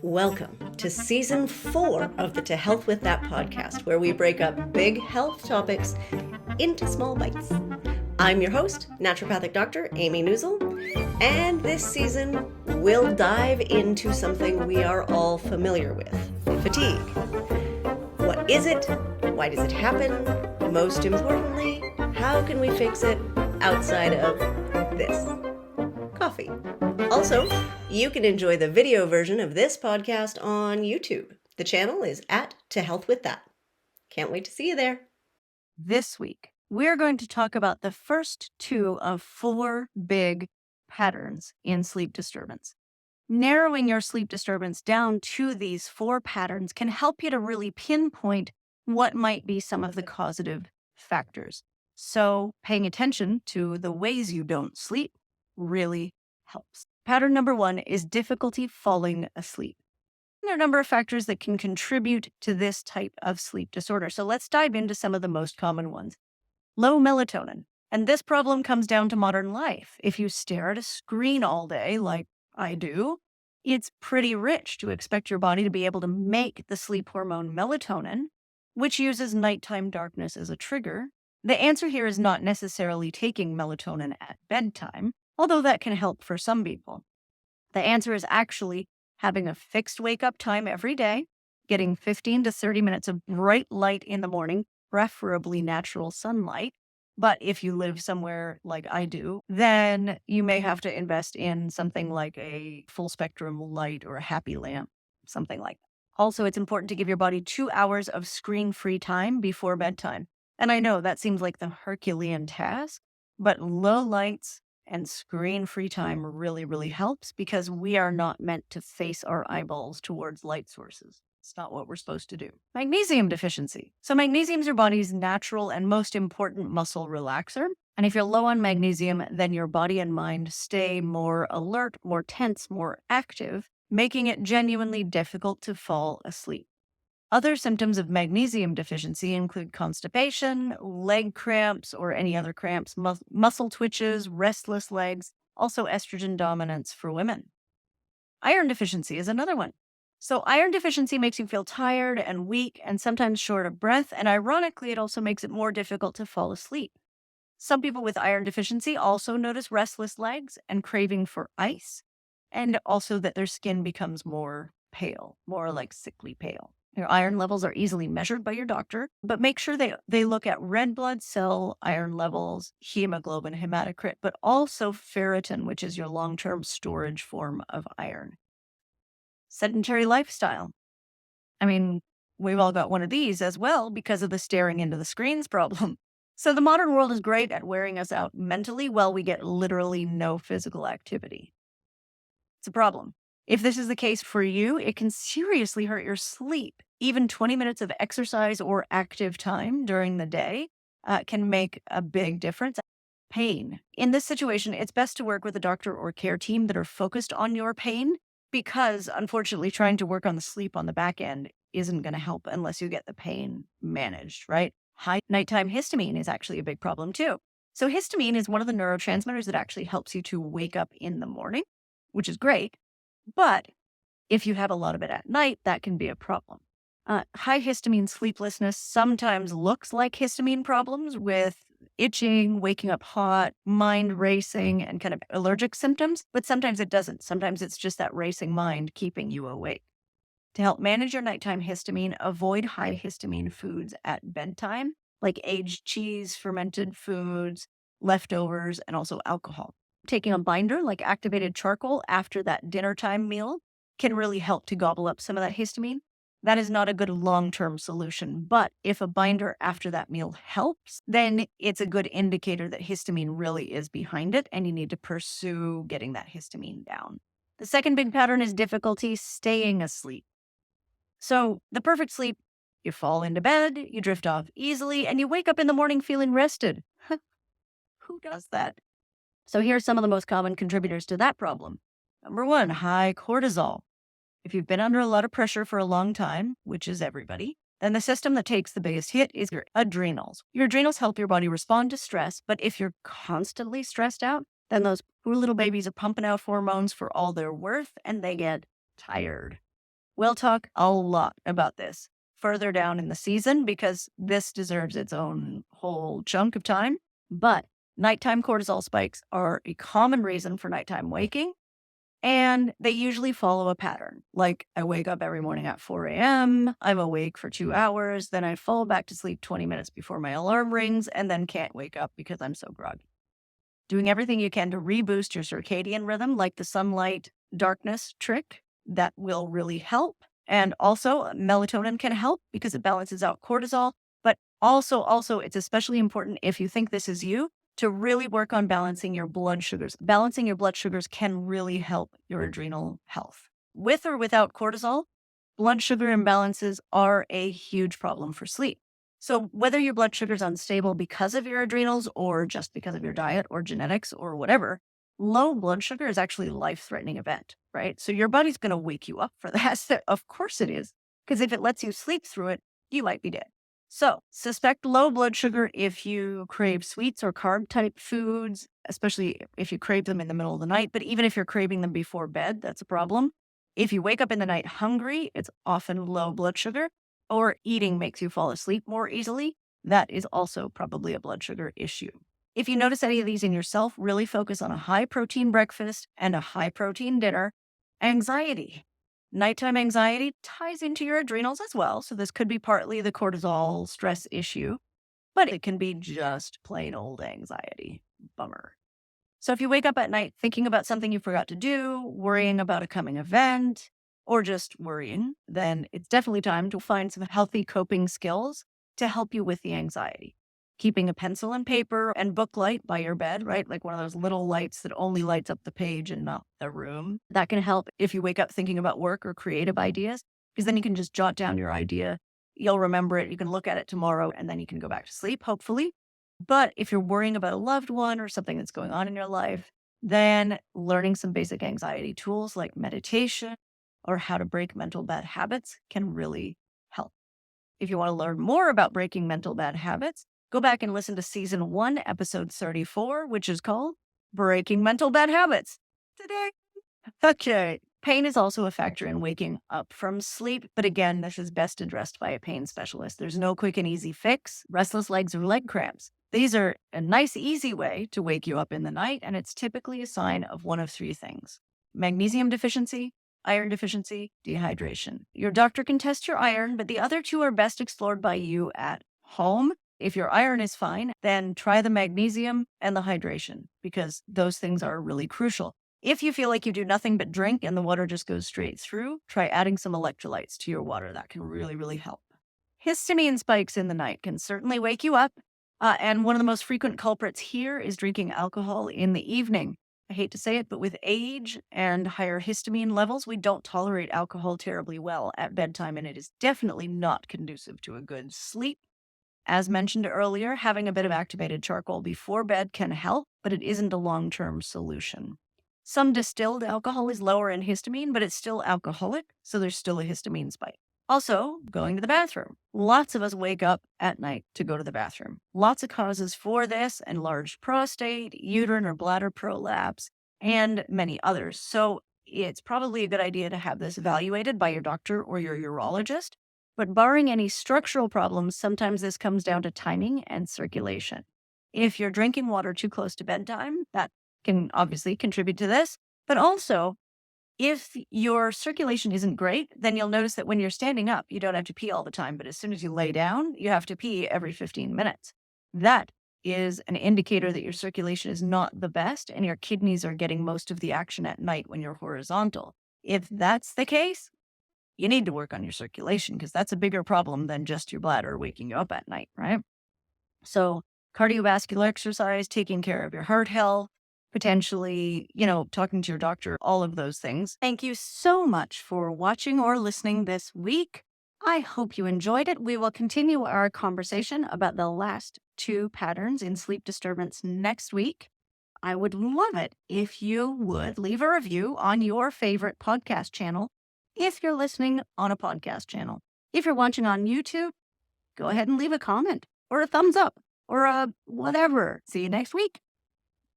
Welcome to season 4 of the To Health With That podcast, where we break up big health topics into small bites. I'm your host, naturopathic Dr. Amy Newsel, and this season we'll dive into something we are all familiar with: fatigue. What is it? Why does it happen? Most importantly, how can we fix it outside of this? Coffee. Also, you can enjoy the video version of this podcast on YouTube. The channel is at To Health With That. Can't wait to see you there. This week, we're going to talk about the first 2 of 4 big patterns in sleep disturbance. Narrowing your sleep disturbance down to these 4 patterns can help you to really pinpoint what might be some of the causative factors. So paying attention to the ways you don't sleep really helps. Pattern number 1 is difficulty falling asleep. There are a number of factors that can contribute to this type of sleep disorder. So let's dive into some of the most common ones. Low melatonin. And this problem comes down to modern life. If you stare at a screen all day, like I do, it's pretty rich to expect your body to be able to make the sleep hormone melatonin, which uses nighttime darkness as a trigger. The answer here is not necessarily taking melatonin at bedtime, although that can help for some people. The answer is actually having a fixed wake-up time every day, getting 15 to 30 minutes of bright light in the morning, preferably natural sunlight. But if you live somewhere like I do, then you may have to invest in something like a full spectrum light or a happy lamp, something like that. Also, it's important to give your body 2 hours of screen-free time before bedtime. And I know that seems like the Herculean task, but low lights and screen-free time really, really helps because we are not meant to face our eyeballs towards light sources. It's not what we're supposed to do. Magnesium deficiency. So magnesium is your body's natural and most important muscle relaxer. And if you're low on magnesium, then your body and mind stay more alert, more tense, more active, making it genuinely difficult to fall asleep. Other symptoms of magnesium deficiency include constipation, leg cramps, or any other cramps, muscle twitches, restless legs, also estrogen dominance for women. Iron deficiency is another one. So iron deficiency makes you feel tired and weak and sometimes short of breath, and ironically, it also makes it more difficult to fall asleep. Some people with iron deficiency also notice restless legs and craving for ice, and also that their skin becomes more pale, more like sickly pale. Your iron levels are easily measured by your doctor, but make sure they look at red blood cell iron levels, hemoglobin, hematocrit, but also ferritin, which is your long-term storage form of iron. Sedentary lifestyle. I mean, we've all got one of these as well because of the staring into the screens problem. So the modern world is great at wearing us out mentally while we get literally no physical activity. It's a problem. If this is the case for you, it can seriously hurt your sleep. Even 20 minutes of exercise or active time during the day can make a big difference. Pain. In this situation, it's best to work with a doctor or care team that are focused on your pain because, unfortunately, trying to work on the sleep on the back end isn't going to help unless you get the pain managed, right? High nighttime histamine is actually a big problem too. So histamine is one of the neurotransmitters that actually helps you to wake up in the morning, which is great. But if you have a lot of it at night, that can be a problem. High histamine sleeplessness sometimes looks like histamine problems with itching, waking up hot, mind racing, and kind of allergic symptoms, but sometimes it doesn't. Sometimes it's just that racing mind keeping you awake. To help manage your nighttime histamine, avoid high histamine foods at bedtime, like aged cheese, fermented foods, leftovers, and also alcohol. Taking a binder like activated charcoal after that dinner time meal can really help to gobble up some of that histamine. That is not a good long-term solution, but if a binder after that meal helps, then it's a good indicator that histamine really is behind it and you need to pursue getting that histamine down. The second big pattern is difficulty staying asleep. So the perfect sleep, you fall into bed, you drift off easily, and you wake up in the morning feeling rested. Who does that? So here are some of the most common contributors to that problem. Number 1, high cortisol. If you've been under a lot of pressure for a long time, which is everybody, then the system that takes the biggest hit is your adrenals. Your adrenals help your body respond to stress, but if you're constantly stressed out, then those poor little babies are pumping out hormones for all they're worth and they get tired. We'll talk a lot about this further down in the season because this deserves its own whole chunk of time. But nighttime cortisol spikes are a common reason for nighttime waking, and they usually follow a pattern. Like I wake up every morning at 4 a.m., I'm awake for 2 hours, then I fall back to sleep 20 minutes before my alarm rings, and then can't wake up because I'm so groggy. Doing everything you can to reboost your circadian rhythm, like the sunlight darkness trick, that will really help. And also, melatonin can help because it balances out cortisol. But also, it's especially important if you think this is you to really work on balancing your blood sugars. Balancing your blood sugars can really help your adrenal health. With or without cortisol, blood sugar imbalances are a huge problem for sleep. So whether your blood sugar is unstable because of your adrenals or just because of your diet or genetics or whatever, low blood sugar is actually a life-threatening event, right? So your body's going to wake you up for that. Of course it is, because if it lets you sleep through it, you might be dead. So suspect low blood sugar if you crave sweets or carb-type foods, especially if you crave them in the middle of the night. But even if you're craving them before bed, that's a problem. If you wake up in the night hungry, it's often low blood sugar, or eating makes you fall asleep more easily. That is also probably a blood sugar issue. If you notice any of these in yourself, really focus on a high-protein breakfast and a high-protein dinner. Anxiety. Nighttime anxiety ties into your adrenals as well, so this could be partly the cortisol stress issue, but it can be just plain old anxiety. Bummer. So if you wake up at night thinking about something you forgot to do, worrying about a coming event, or just worrying, then it's definitely time to find some healthy coping skills to help you with the anxiety. Keeping a pencil and paper and book light by your bed, right? Like one of those little lights that only lights up the page and not the room. That can help if you wake up thinking about work or creative ideas, because then you can just jot down your idea. You'll remember it. You can look at it tomorrow and then you can go back to sleep, hopefully. But if you're worrying about a loved one or something that's going on in your life, then learning some basic anxiety tools like meditation or how to break mental bad habits can really help. If you want to learn more about breaking mental bad habits, go back and listen to season 1, episode 34, which is called Breaking Mental Bad Habits. Today. Okay. Pain is also a factor in waking up from sleep, but again, this is best addressed by a pain specialist. There's no quick and easy fix. Restless legs or leg cramps. These are a nice, easy way to wake you up in the night, and it's typically a sign of one of 3 things: magnesium deficiency, iron deficiency, dehydration. Your doctor can test your iron, but the other 2 are best explored by you at home. If your iron is fine, then try the magnesium and the hydration, because those things are really crucial. If you feel like you do nothing but drink and the water just goes straight through, try adding some electrolytes to your water. That can really, really help. Histamine spikes in the night can certainly wake you up. And one of the most frequent culprits here is drinking alcohol in the evening. I hate to say it, but with age and higher histamine levels, we don't tolerate alcohol terribly well at bedtime, and it is definitely not conducive to a good sleep. As mentioned earlier, having a bit of activated charcoal before bed can help, but it isn't a long-term solution. Some distilled alcohol is lower in histamine, but it's still alcoholic, so there's still a histamine spike. Also, going to the bathroom. Lots of us wake up at night to go to the bathroom. Lots of causes for this: enlarged prostate, uterine or bladder prolapse, and many others. So it's probably a good idea to have this evaluated by your doctor or your urologist. But barring any structural problems, sometimes this comes down to timing and circulation. If you're drinking water too close to bedtime, that can obviously contribute to this. But also, if your circulation isn't great, then you'll notice that when you're standing up, you don't have to pee all the time. But as soon as you lay down, you have to pee every 15 minutes. That is an indicator that your circulation is not the best and your kidneys are getting most of the action at night when you're horizontal. If that's the case, you need to work on your circulation, because that's a bigger problem than just your bladder waking you up at night, right? So cardiovascular exercise, taking care of your heart health, potentially, talking to your doctor, all of those things. Thank you so much for watching or listening this week. I hope you enjoyed it. We will continue our conversation about the last 2 patterns in sleep disturbance next week. I would love it if you would leave a review on your favorite podcast channel if you're listening on a podcast channel. If you're watching on YouTube, go ahead and leave a comment or a thumbs up or a whatever. See you next week.